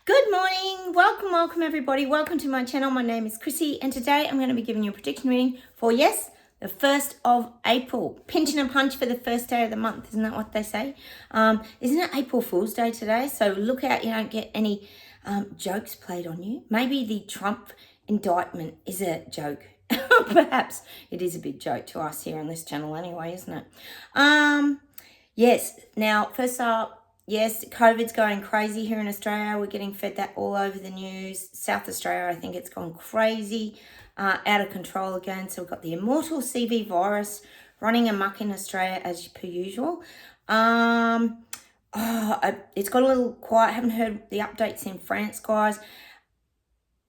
Good morning, welcome everybody, welcome to my channel. My name is Chrissy and today I'm going to be giving you a prediction reading for, yes, the 1st of April. Pinch and a punch for the first day of the month, isn't that what they say? Isn't it April Fool's Day today? So look out you don't get any jokes played on you. Maybe the Trump indictment is a joke. Perhaps it is a big joke to us here on this channel anyway, isn't it? Yes, now first up, yes, COVID's going crazy here in Australia. We're getting fed that all over the news. South Australia, I think it's gone crazy, out of control again. So we've got the immortal CV virus running amok in Australia as per usual. It's got a little quiet. I haven't heard the updates in France, guys.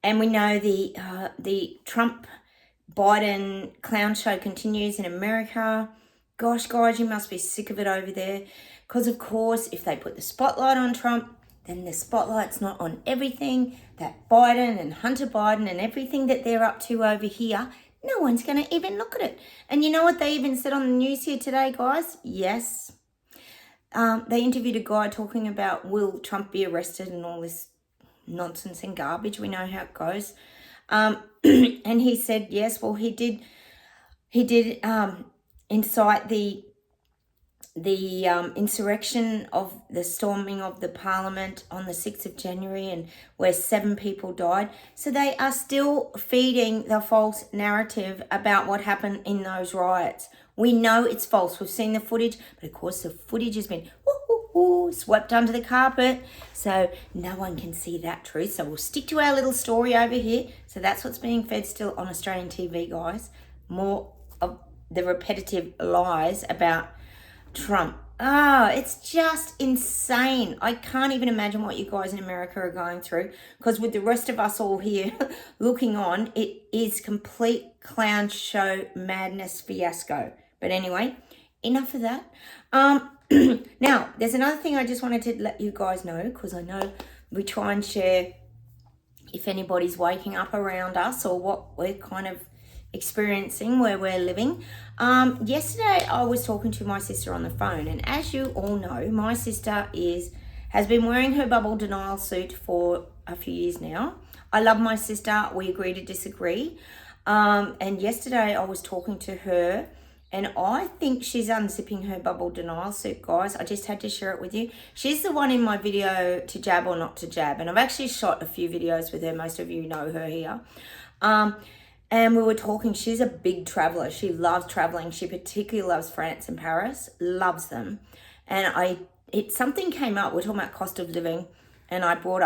And we know the Trump-Biden clown show continues in America. Gosh, guys, you must be sick of it over there. Because, of course, if they put the spotlight on Trump, then the spotlight's not on everything that Biden and Hunter Biden and everything that they're up to over here. No one's going to even look at it. And you know what they even said on the news here today, guys? Yes. They interviewed a guy talking about will Trump be arrested and all this nonsense and garbage. We know how it goes. And he said, yes, well, he did incite the insurrection of the storming of the parliament on the 6th of January and where 7 people died. So they are still feeding the false narrative about what happened in those riots. We know it's false. We've seen the footage, but of course the footage has been swept under the carpet. So no one can see that truth. So we'll stick to our little story over here. So that's what's being fed still on Australian TV, guys. More of the repetitive lies about Trump. It's just insane. I can't even imagine what you guys in America are going through, because with the rest of us all here looking on, it is complete clown show madness fiasco. But anyway, enough of that. Now, there's another thing I just wanted to let you guys know, because I know we try and share if anybody's waking up around us or what we're kind of experiencing where we're living. Yesterday I was talking to my sister on the phone, and as you all know, my sister has been wearing her bubble denial suit for a few years now. I love my sister. We agree to disagree. And yesterday I was talking to her, and I think she's unzipping her bubble denial suit, guys. I just had to share it with you. She's the one in my video to jab or not to jab, and I've actually shot a few videos with her. Most of you know her here. And we were talking, she's a big traveler. She loves traveling. She particularly loves France and Paris, loves them. And something came up, we're talking about cost of living, and I thought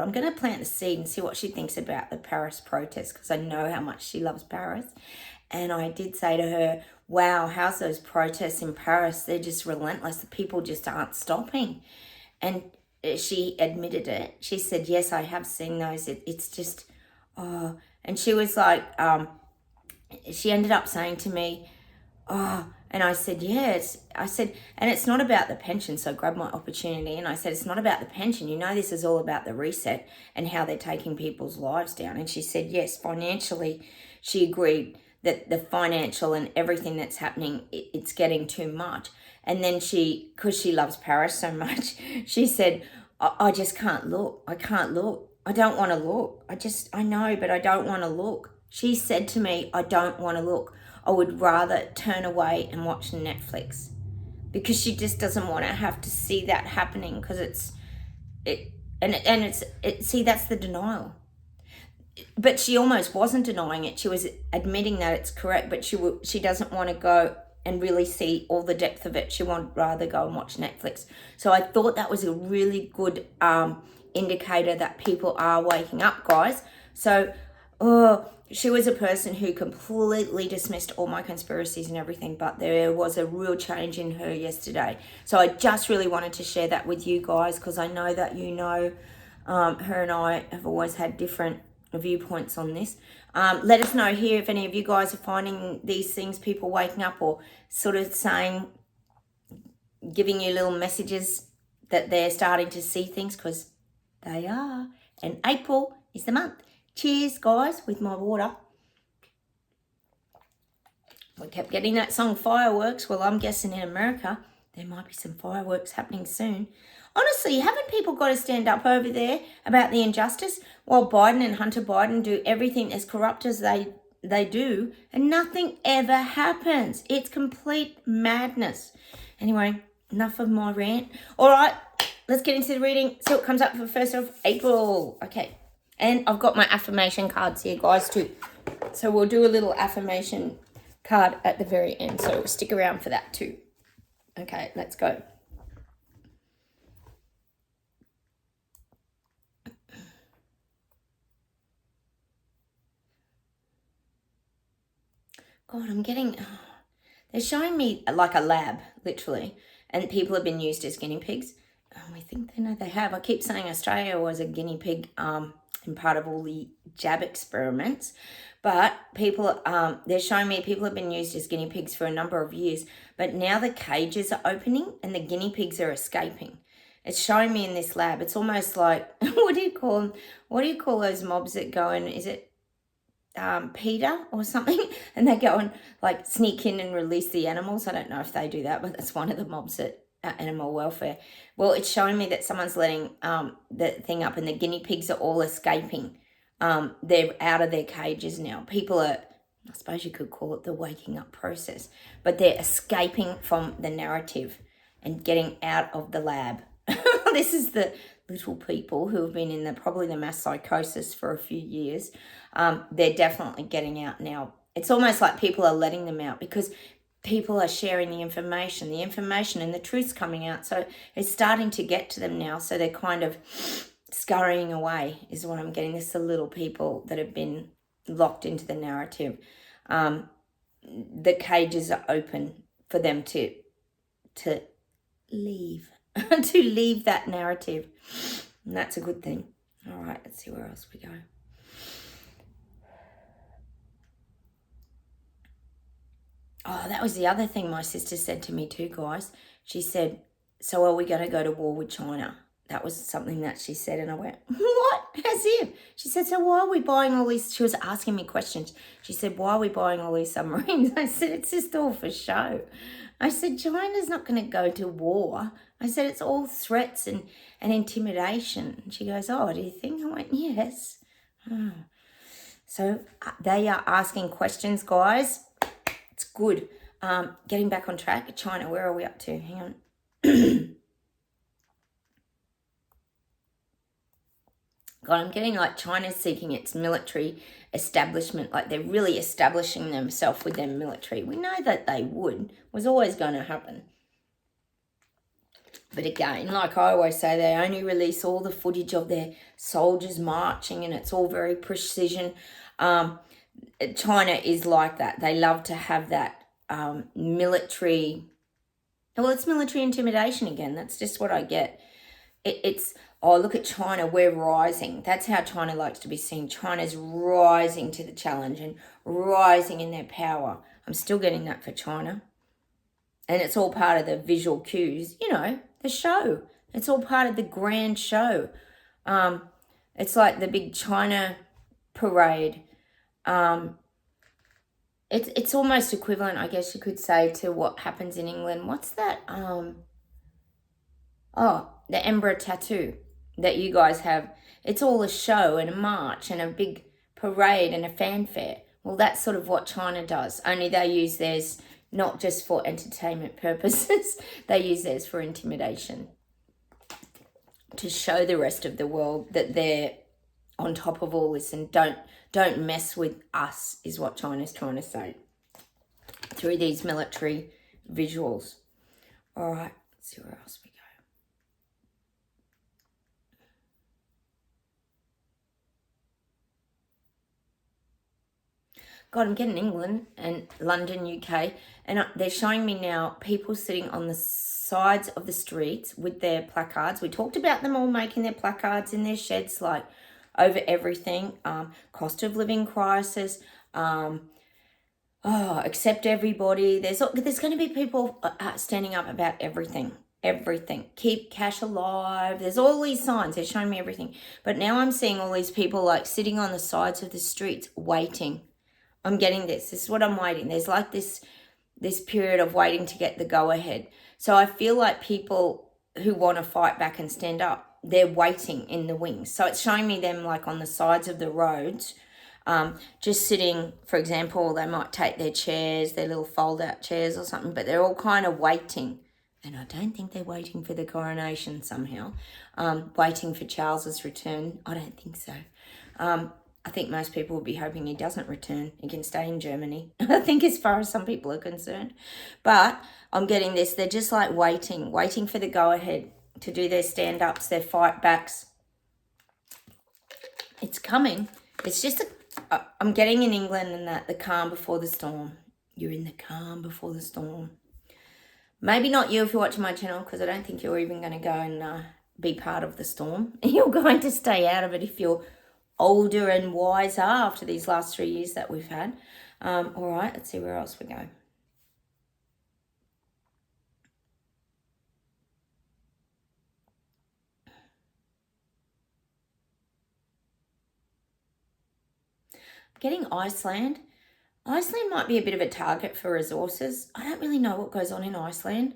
I'm going to plant a seed and see what she thinks about the Paris protest, because I know how much she loves Paris. And I did say to her, wow, how's those protests in Paris? They're just relentless. The people just aren't stopping. And she admitted it. She said, yes, I have seen those. It's just, and she was like, she ended up saying to me, and I said, yes. I said, and it's not about the pension, so I grabbed my opportunity and I said, it's not about the pension. You know, this is all about the reset and how they're taking people's lives down. And she said, yes, financially, she agreed that the financial and everything that's happening, it's getting too much. And then because she loves Paris so much, she said, I just can't look. I can't look. I don't want to look. I know, but I don't want to look. She said to me, I don't want to look. I would rather turn away and watch Netflix, because she just doesn't want to have to see that happening, because see, that's the denial. But she almost wasn't denying it. She was admitting that it's correct, but she doesn't want to go and really see all the depth of it. She would rather go and watch Netflix. So I thought that was a really good indicator that people are waking up, guys. So she was a person who completely dismissed all my conspiracies and everything, but there was a real change in her yesterday. So I just really wanted to share that with you guys, because I know that her and I have always had different viewpoints on this. Let us know here if any of you guys are finding these things, people waking up or sort of giving you little messages that they're starting to see things, because they are. And April is the month. Cheers, guys, with my water. We kept getting that song Fireworks. Well, I'm guessing in America, There might be some fireworks happening soon. Honestly, haven't people got to stand up over there about the injustice while Biden and Hunter Biden do everything as corrupt as they do, and nothing ever happens? It's complete madness. Anyway, enough of my rant. All right, let's get into the reading. See what comes up for 1st of April. Okay, and I've got my affirmation cards here, guys, too. So we'll do a little affirmation card at the very end, so stick around for that too. Okay, let's go. God, I'm getting... they're showing me like a lab, literally, and people have been used as guinea pigs. I think they know they have. I keep saying Australia was a guinea pig in part of all the jab experiments, but people, they're showing me people have been used as guinea pigs for a number of years, but now the cages are opening and the guinea pigs are escaping. It's showing me in this lab. It's almost like, what do you call them? What do you call those mobs that go in? Is it PETA or something? And they go and like sneak in and release the animals. I don't know if they do that, but that's one of the mobs at animal welfare. Well, it's showing me that someone's letting the thing up and the guinea pigs are all escaping. They're out of their cages now. People are, I suppose you could call it the waking up process, but they're escaping from the narrative and getting out of the lab. This is the little people who have been in probably the mass psychosis for a few years. They're definitely getting out now. It's almost like people are letting them out because people are sharing the information and the truth's coming out. So it's starting to get to them now. So they're kind of scurrying away is what I'm getting. This is the little people that have been locked into the narrative. The cages are open for them to leave, to leave that narrative. And that's a good thing. All right, let's see where else we go. Oh, that was the other thing my sister said to me too, guys. She said, so are we going to go to war with China? That was something that she said, and I went, what? As if. She said, so why are we buying all these? She was asking me questions. She said, why are we buying all these submarines? I said, it's just all for show. I said, China's not going to go to war. I said, it's all threats and intimidation. And she goes, oh, do you think? I went, yes. Oh. So they are asking questions, guys. It's good. Getting back on track. China, where are we up to? Hang on. God, I'm getting like China's seeking its military establishment. Like they're really establishing themselves with their military. We know that they would. It was always going to happen. But again, like I always say, they only release all the footage of their soldiers marching and it's all very precision. China is like that. They love to have that military... Well, it's military intimidation again. That's just what I get. It's, oh, look at China, we're rising. That's how China likes to be seen. China's rising to the challenge and rising in their power. I'm still getting that for China. And it's all part of the visual cues, you know, the show. It's all part of the grand show. It's like the big China parade. It's almost equivalent, I guess you could say, to what happens in England. What's that? The Emperor tattoo that you guys have. It's all a show and a march and a big parade and a fanfare. Well, that's sort of what China does. Only they use theirs not just for entertainment purposes. They use theirs for intimidation. To show the rest of the world that they're on top of all this and don't mess with us is what China's trying to say through these military visuals. All right, let's see where else we go. God, I'm getting England and London, UK, and they're showing me now people sitting on the sides of the streets with their placards. We talked about them all making their placards in their sheds, like over everything, cost of living crisis, accept everybody. There's going to be people standing up about everything. Keep cash alive. There's all these signs. They're showing me everything. But now I'm seeing all these people like sitting on the sides of the streets waiting. I'm getting this. This is what I'm waiting. There's like this period of waiting to get the go ahead. So I feel like people who want to fight back and stand up, they're waiting in the wings. So it's showing me them like on the sides of the roads, just sitting. For example, they might take their chairs, their little fold-out chairs or something, but they're all kind of waiting. And I don't think they're waiting for the coronation somehow. Waiting for Charles's return. I don't think so. I think most people will be hoping he doesn't return. He can stay in Germany, I think, as far as some people are concerned. But I'm getting this. They're just like waiting for the go-ahead to do their stand-ups, their fight-backs. It's coming. It's just, I'm getting in England and that, the calm before the storm. You're in the calm before the storm. Maybe not you if you're watching my channel, because I don't think you're even going to go and be part of the storm. You're going to stay out of it if you're older and wiser after these last 3 years that we've had. All right, let's see where else we go. I'm getting Iceland. Iceland might be a bit of a target for resources. I don't really know what goes on in Iceland,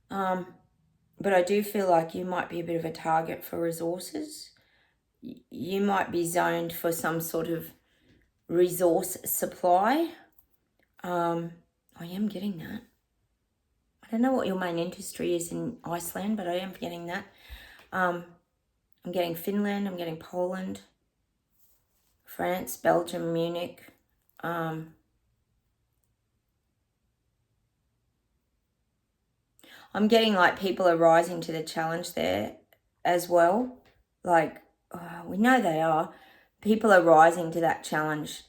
but I do feel like you might be a bit of a target for resources. You might be zoned for some sort of resource supply. I am getting that. I don't know what your main industry is in Iceland, but I am getting that. I'm getting Finland, I'm getting Poland, France, Belgium, Munich. I'm getting like people are rising to the challenge there as well. Like, we know they are. People are rising to that challenge.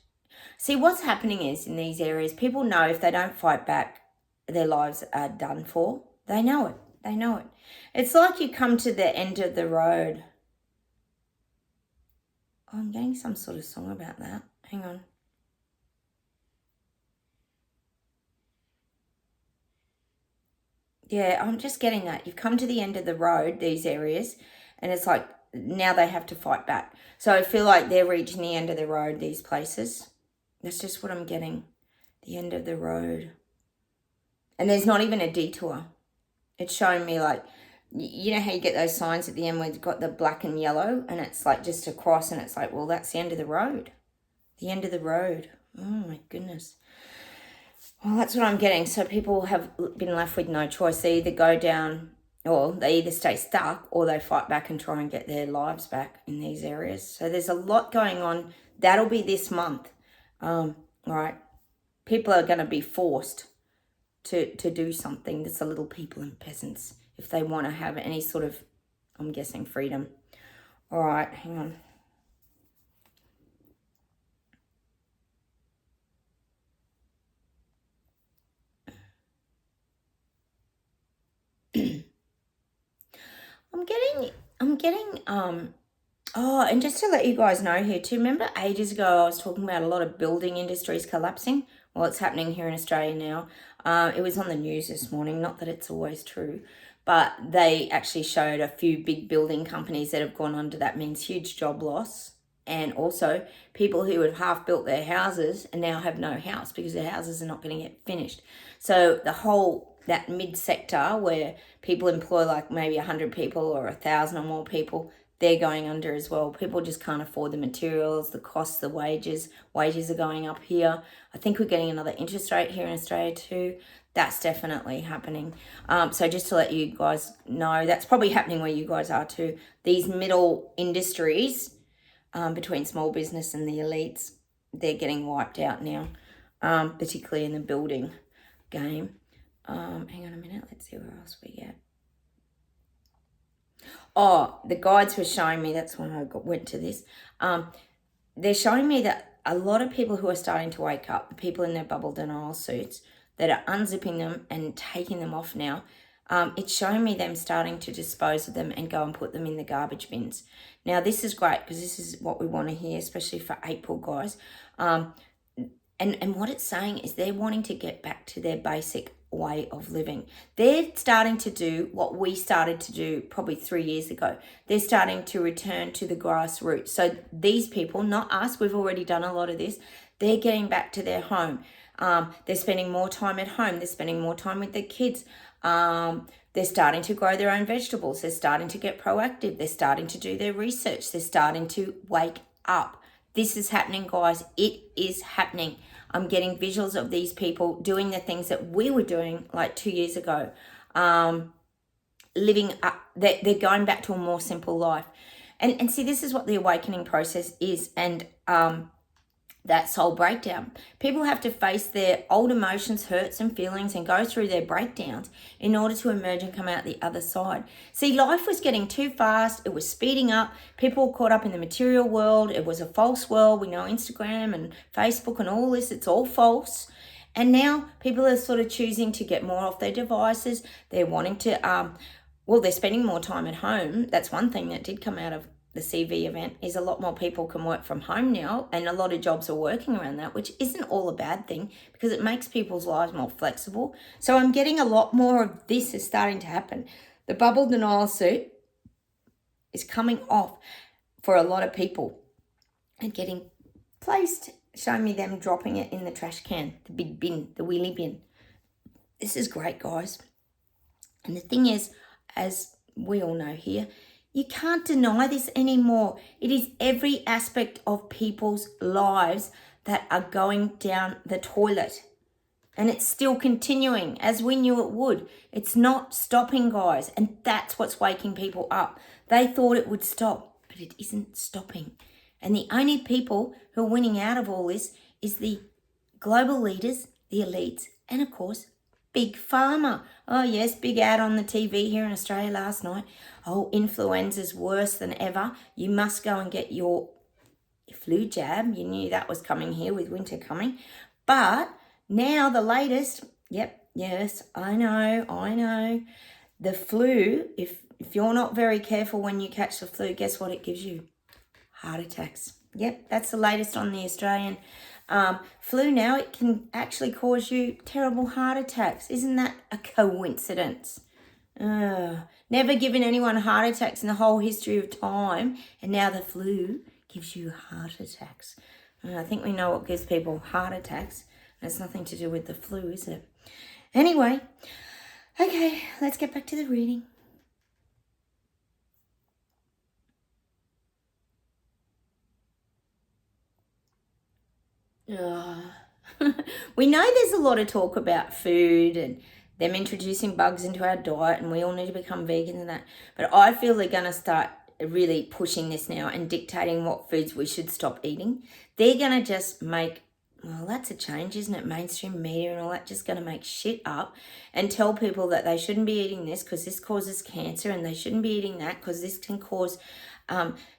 See, what's happening is in these areas, people know if they don't fight back, their lives are done for. They know it. They know it. It's like you come to the end of the road. Oh, I'm getting some sort of song about that. Hang on. Yeah, I'm just getting that. You've come to the end of the road, these areas, and it's like now they have to fight back. So I feel like they're reaching the end of the road, these places. That's just what I'm getting. The end of the road. And there's not even a detour. It's showing me like, you know how you get those signs at the end where you've got the black and yellow and it's like just a cross and it's like, well, that's the end of the road. The end of the road. Oh my goodness. Well, that's what I'm getting. So people have been left with no choice. They either go down or they either stay stuck or they fight back and try and get their lives back in these areas. So there's a lot going on. That'll be this month. Right. People are going to be forced to do something. That's the little people and peasants if they want to have any sort of, I'm guessing, freedom. All right, hang on. I'm getting, oh, and just to let you guys know here too, remember ages ago I was talking about a lot of building industries collapsing? Well, it's happening here in Australia now. It was on the news this morning, not that it's always true, but they actually showed a few big building companies that have gone under. That means huge job loss. And also people who have half built their houses and now have no house because their houses are not going to get finished. So the whole, that mid-sector where people employ like maybe 100 people or 1,000 or more people, they're going under as well. People just can't afford the materials, the costs, the wages. Wages are going up here. I think we're getting another interest rate here in Australia too. That's definitely happening. So just to let you guys know, that's probably happening where you guys are too. These middle industries between small business and the elites, they're getting wiped out now, particularly in the building game. Hang on a minute. Let's see where else we get. Oh, the guides were showing me, that's when I went to this. They're showing me that a lot of people who are starting to wake up, the people in their bubble denial suits that are unzipping them and taking them off now, it's showing me them starting to dispose of them and go and put them in the garbage bins. Now, this is great because this is what we want to hear, especially for April, guys. And what it's saying is they're wanting to get back to their basic way of living. They're starting to do what we started to do probably 3 years ago. They're starting to return to the grassroots. So these people, not us, we've already done a lot of this. They're getting back to their home. They're spending more time at home. They're spending more time with their kids. They're starting to grow their own vegetables. They're starting to get proactive. They're starting to do their research. They're starting to wake up. This is happening, guys. It is happening. I'm getting visuals of these people doing the things that we were doing like 2 years ago. Living up, they're going back to a more simple life. And see, this is what the awakening process is. And that soul breakdown. People have to face their old emotions, hurts and feelings and go through their breakdowns in order to emerge and come out the other side. See, life was getting too fast. It was speeding up. People were caught up in the material world. It was a false world. We know Instagram and Facebook and all this, it's all false. And now people are sort of choosing to get more off their devices. They're wanting to, they're spending more time at home. That's one thing that did come out of the CV event, is a lot more people can work from home now, and a lot of jobs are working around that, which isn't all a bad thing because it makes people's lives more flexible. So I'm getting a lot more of this is starting to happen. The bubble denial suit is coming off for a lot of people and getting placed. Show me them dropping it in the trash can, the big bin, the wheelie bin. This is great, guys. And the thing is, as we all know here, you can't deny this anymore. It is every aspect of people's lives that are going down the toilet. And it's still continuing as we knew it would. It's not stopping, guys. And that's what's waking people up. They thought it would stop, but it isn't stopping. And the only people who are winning out of all this is the global leaders, the elites, and of course, Big Pharma. Oh yes, big ad on the TV here in Australia last night. Oh, influenza's worse than ever. You must go and get your flu jab. You knew that was coming here with winter coming. But now the latest, yes, I know. The flu, if you're not very careful when you catch the flu, guess what it gives you? Heart attacks. Yep, that's the latest on the Australian flu now. It can actually cause you terrible heart attacks. Isn't that a coincidence? Never given anyone heart attacks in the whole history of time, and now the flu gives you heart attacks. I think we know what gives people heart attacks. It's nothing to do with the flu, is it? Anyway, okay, let's get back to the reading. We know there's a lot of talk about food and them introducing bugs into our diet, and we all need to become vegan and that. But I feel they're going to start really pushing this now and dictating what foods we should stop eating. They're going to just make, well, that's a change, isn't it? Mainstream media and all that just going to make shit up and tell people that they shouldn't be eating this because this causes cancer, and they shouldn't be eating that because this can cause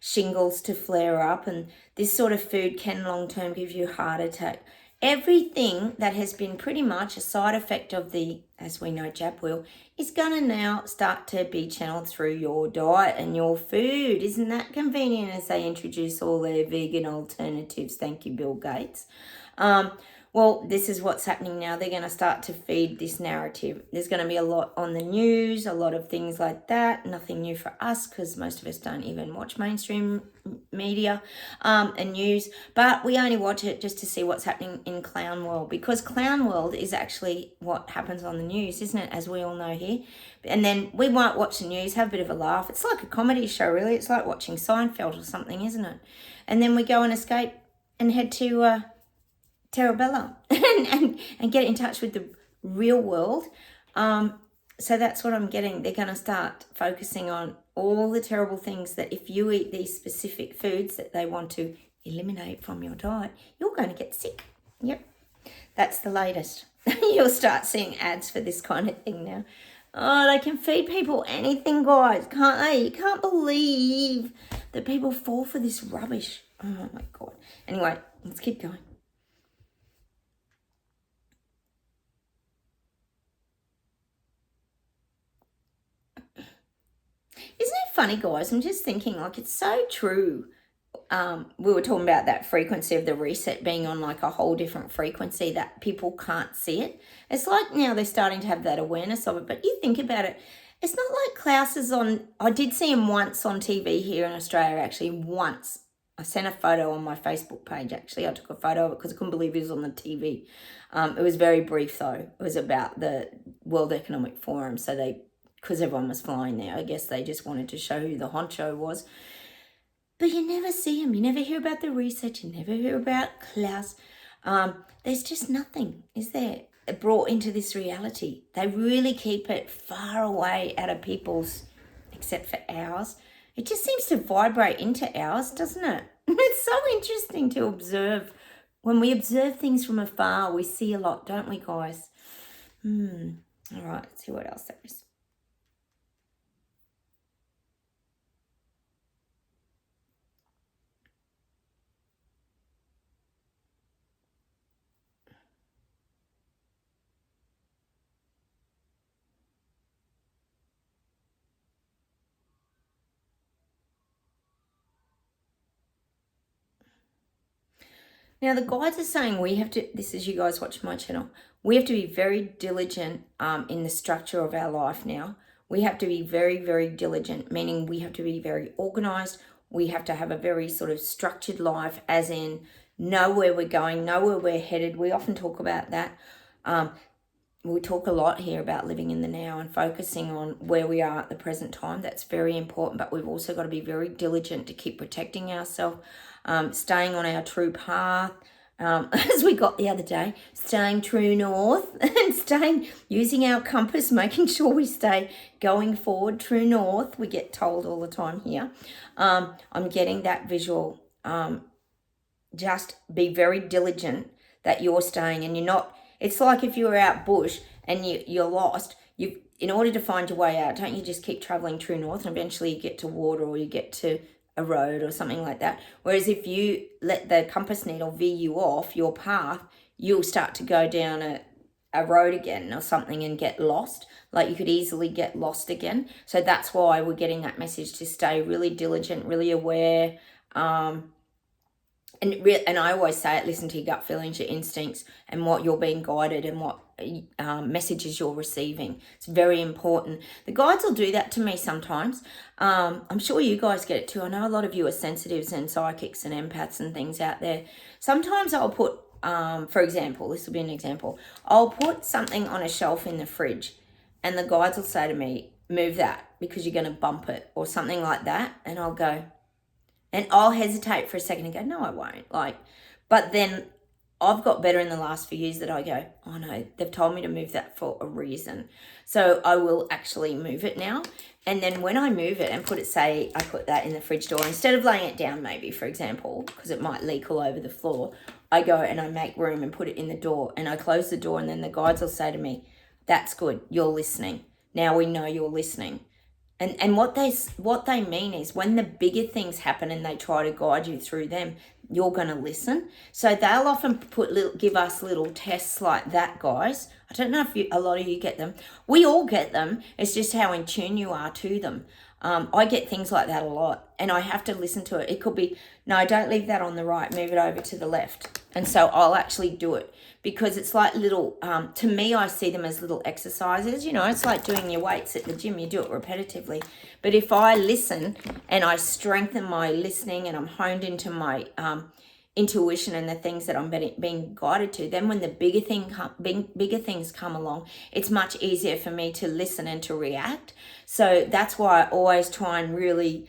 shingles to flare up, and this sort of food can long-term give you a heart attack. Everything that has been pretty much a side effect of the, as we know, jab wheel, is going to now start to be channeled through your diet and your food. Isn't that convenient as they introduce all their vegan alternatives? Thank you, Bill Gates. Well, this is what's happening now. They're going to start to feed this narrative. There's going to be a lot on the news, a lot of things like that. Nothing new for us because most of us don't even watch mainstream media and news. But we only watch it just to see what's happening in clown world, because clown world is actually what happens on the news, isn't it? As we all know here. And then we might watch the news, have a bit of a laugh. It's like a comedy show, really. It's like watching Seinfeld or something, isn't it? And then we go and escape and head to Terabella and get in touch with the real world. So that's what I'm getting. They're going to start focusing on all the terrible things that if you eat these specific foods that they want to eliminate from your diet, you're going to get sick. Yep, that's the latest. You'll start seeing ads for this kind of thing now. Oh, they can feed people anything, guys, can't they? You can't believe that people fall for this rubbish. Oh, my God. Anyway, let's keep going. Isn't it funny, guys? I'm just thinking, like, it's so true. We were talking about that frequency of the reset being on like a whole different frequency that people can't see it. It's like now they're starting to have that awareness of it. But you think about it, it's not like Klaus is on, I did see him once on TV here in Australia, actually once. I sent a photo on my Facebook page, actually. I took a photo of it because I couldn't believe it was on the TV. It was very brief, though. It was about the World Economic Forum. So because everyone was flying there, I guess they just wanted to show who the honcho was. But you never see him. You never hear about the research. You never hear about Klaus. There's just nothing, is there, brought into this reality. They really keep it far away out of people's, except for ours. It just seems to vibrate into ours, doesn't it? It's so interesting to observe. When we observe things from afar, we see a lot, don't we, guys? All right, let's see what else there is. Now, the guides are saying we have to, this is you guys watching my channel, we have to be very diligent in the structure of our life now. We have to be very, very diligent, meaning we have to be very organized. We have to have a very sort of structured life, as in know where we're going, know where we're headed. We often talk about that. We talk a lot here about living in the now and focusing on where we are at the present time. That's very important, but we've also got to be very diligent to keep protecting ourselves, staying on our true path, as we got the other day, staying true north and using our compass, making sure we stay going forward, true north, we get told all the time here. I'm getting that visual. Just be very diligent that you're staying and you're not. It's like if you were out bush and you're lost, in order to find your way out, don't you just keep traveling true north and eventually you get to water or you get to a road or something like that. Whereas if you let the compass needle veer you off your path, you'll start to go down a road again or something and get lost. Like you could easily get lost again. So that's why we're getting that message to stay really diligent, really aware, and I always say it, listen to your gut feelings, your instincts, and what you're being guided and what messages you're receiving. It's very important. The guides will do that to me sometimes. I'm sure you guys get it too. I know a lot of you are sensitives and psychics and empaths and things out there. Sometimes I'll put, for example, this will be an example. I'll put something on a shelf in the fridge and the guides will say to me, move that because you're going to bump it or something like that. And I'll go, and I'll hesitate for a second and go, no, I won't. But then I've got better in the last few years that I go, oh no, they've told me to move that for a reason. So I will actually move it now. And then when I move it and I put that in the fridge door, instead of laying it down maybe, for example, because it might leak all over the floor, I go and I make room and put it in the door and I close the door and then the guides will say to me, that's good, you're listening. Now we know you're listening. And what they mean is when the bigger things happen and they try to guide you through them, you're going to listen. So they'll often give us little tests like that, guys. I don't know if a lot of you get them. We all get them. It's just how in tune you are to them. I get things like that a lot and I have to listen to it. It could be, no, don't leave that on the right, move it over to the left. And so I'll actually do it because it's like little, to me, I see them as little exercises. You know, it's like doing your weights at the gym. You do it repetitively. But if I listen and I strengthen my listening and I'm honed into my intuition and the things that I'm being guided to, then when the bigger things come along, it's much easier for me to listen and to react. So that's why I always try and really,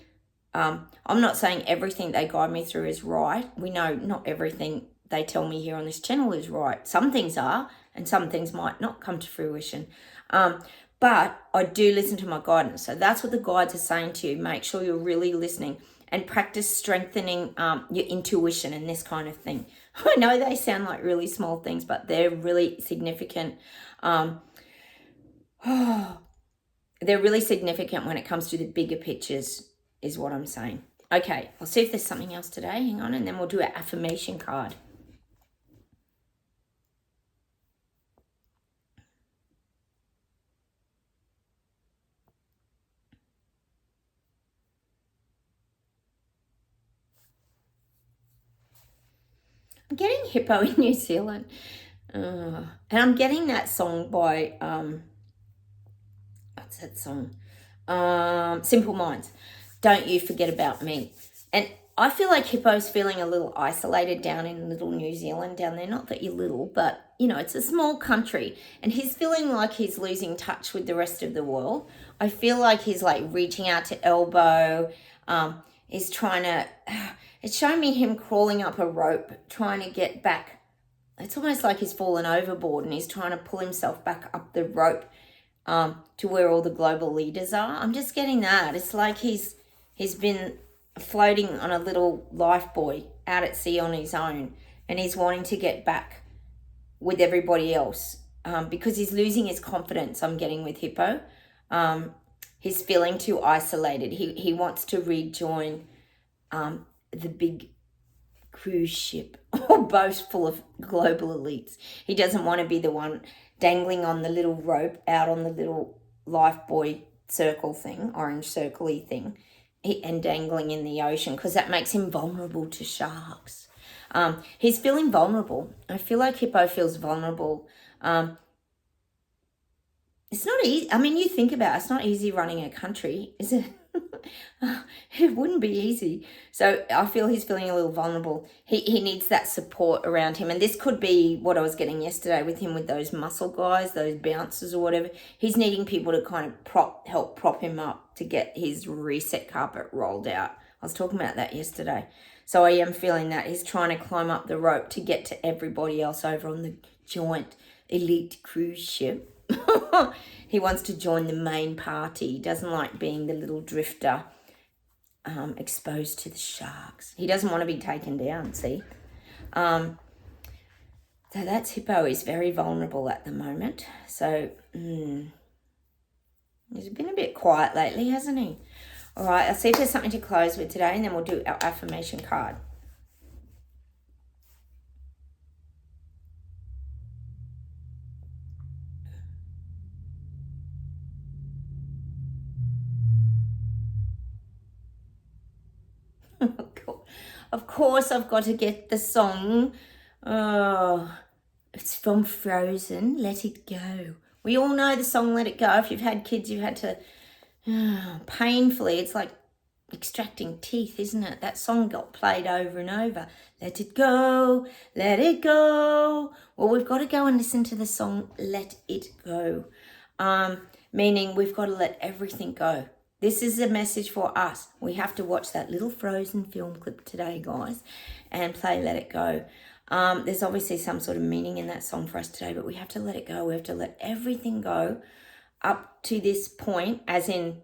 I'm not saying everything they guide me through is right. We know not everything they tell me here on this channel is right. Some things are, and some things might not come to fruition. But I do listen to my guidance. So that's what the guides are saying to you. Make sure you're really listening and practice strengthening your intuition and this kind of thing. I know they sound like really small things, but they're really significant. They're really significant when it comes to the bigger pictures, is what I'm saying. Okay, I'll see if there's something else today. Hang on, and then we'll do an affirmation card. I'm getting Hippo in New Zealand. And I'm getting that song by, what's that song? Simple Minds. Don't You Forget About Me. And I feel like Hippo's feeling a little isolated down in little New Zealand down there. Not that you're little, but, you know, it's a small country. And he's feeling like he's losing touch with the rest of the world. I feel like he's like reaching out to elbow. He's trying to... It's showing me him crawling up a rope, trying to get back. It's almost like he's fallen overboard and he's trying to pull himself back up the rope to where all the global leaders are. I'm just getting that. It's like he's been floating on a little life buoy out at sea on his own, and he's wanting to get back with everybody else because he's losing his confidence, I'm getting with Hippo. He's feeling too isolated. He wants to rejoin the big cruise ship or boat full of global elites. He doesn't want to be the one dangling on the little rope out on the little life buoy circle thing, orange circle-y thing, and dangling in the ocean, because that makes him vulnerable to sharks. He's feeling vulnerable. I feel like Hippo feels vulnerable. It's not easy. I mean, you think about it, it's not easy running a country, is it? It wouldn't be easy. So I feel he's feeling a little vulnerable. He needs that support around him. And this could be what I was getting yesterday with him, with those muscle guys, those bouncers or whatever. He's needing people to kind of help prop him up to get his reset carpet rolled out. I was talking about that yesterday. So I am feeling that he's trying to climb up the rope to get to everybody else over on the giant elite cruise ship. He wants to join the main party. He doesn't like being the little drifter exposed to the sharks. He doesn't want to be taken down, see? So that's Hippo. He's very vulnerable at the moment. So he's been a bit quiet lately, hasn't he? All right, I'll see if there's something to close with today, and then we'll do our affirmation card. Of course, I've got to get the song. Oh, it's from Frozen, Let It Go. We all know the song Let It Go. If you've had kids, you've had to painfully. It's like extracting teeth, isn't it? That song got played over and over. Let it go, let it go. Well, we've got to go and listen to the song Let It Go, meaning we've got to let everything go. This is a message for us. We have to watch that little Frozen film clip today, guys, and play Let It Go. There's obviously some sort of meaning in that song for us today, but we have to let it go. We have to let everything go up to this point, as in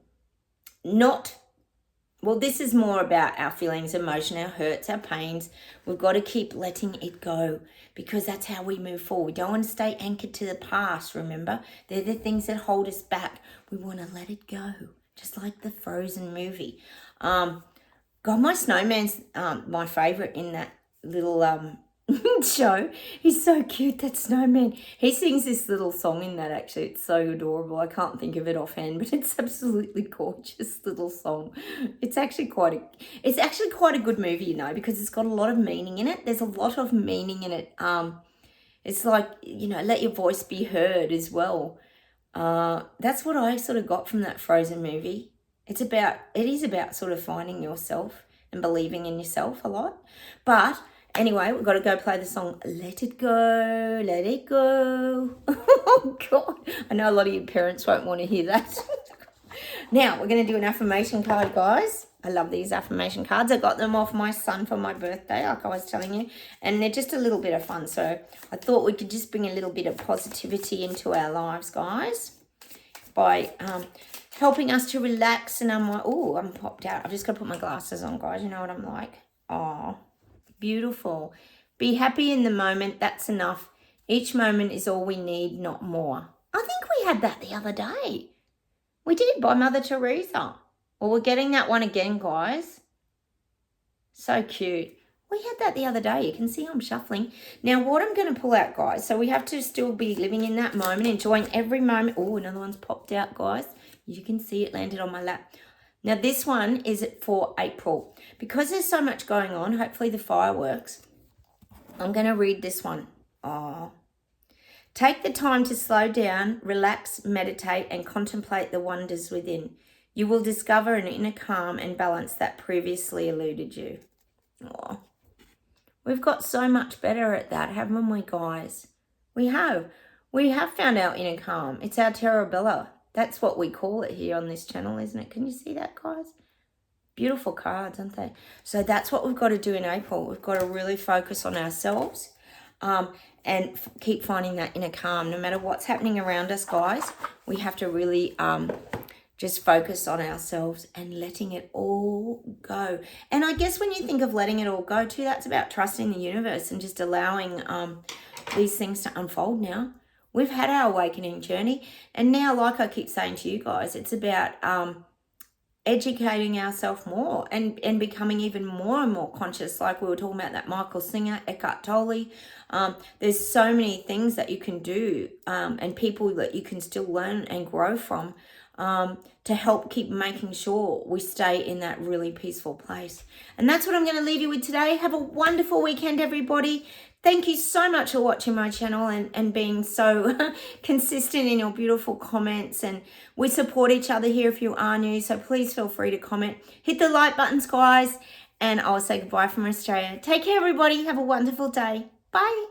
this is more about our feelings, emotion, our hurts, our pains. We've got to keep letting it go, because that's how we move forward. We don't want to stay anchored to the past, remember? They're the things that hold us back. We want to let it go. Just like the Frozen movie. God, my snowman's my favourite in that little show. He's so cute, that snowman. He sings this little song in that, actually. It's so adorable. I can't think of it offhand, but it's absolutely gorgeous little song. It's actually quite a good movie, you know, because it's got a lot of meaning in it. There's a lot of meaning in it. It's like, you know, let your voice be heard as well. That's what I sort of got from that Frozen movie. It is about sort of finding yourself and believing in yourself a lot. But anyway, we've got to go play the song Let It Go, Let It Go. Oh, God. I know a lot of you parents won't want to hear that. Now, we're going to do an affirmation card, guys. I love these affirmation cards. I got them off my son for my birthday, like I was telling you. And they're just a little bit of fun. So I thought we could just bring a little bit of positivity into our lives, guys, by helping us to relax and unwind. Oh, I'm popped out. I've just got to put my glasses on, guys. You know what I'm like. Oh, beautiful. Be happy in the moment. That's enough. Each moment is all we need, not more. I think we had that the other day. We did, by Mother Teresa. Well, we're getting that one again, guys. So cute. We had that the other day. You can see I'm shuffling. Now, what I'm going to pull out, guys, so we have to still be living in that moment, enjoying every moment. Oh, another one's popped out, guys. You can see it landed on my lap. Now, this one is for April. Because there's so much going on, hopefully the fireworks, I'm going to read this one. Oh. Take the time to slow down, relax, meditate, and contemplate the wonders within. You will discover an inner calm and balance that previously eluded you. Oh, we've got so much better at that, haven't we, guys? We have. We have found our inner calm. It's our Terabella. That's what we call it here on this channel, isn't it? Can you see that, guys? Beautiful cards, aren't they? So that's what we've got to do in April. We've got to really focus on ourselves and keep finding that inner calm. No matter what's happening around us, guys, we have to really just focus on ourselves and letting it all go. And I guess when you think of letting it all go too, that's about trusting the universe and just allowing these things to unfold now. We've had our awakening journey. And now, like I keep saying to you guys, it's about educating ourselves more and becoming even more and more conscious. Like we were talking about that Michael Singer, Eckhart Tolle. There's so many things that you can do and people that you can still learn and grow from to help keep making sure we stay in that really peaceful place. And that's what I'm going to leave you with today. Have a wonderful weekend, everybody. Thank you so much for watching my channel and being so consistent in your beautiful comments. And we support each other here if you are new. So please feel free to comment. Hit the like buttons, guys. And I'll say goodbye from Australia. Take care, everybody. Have a wonderful day. Bye.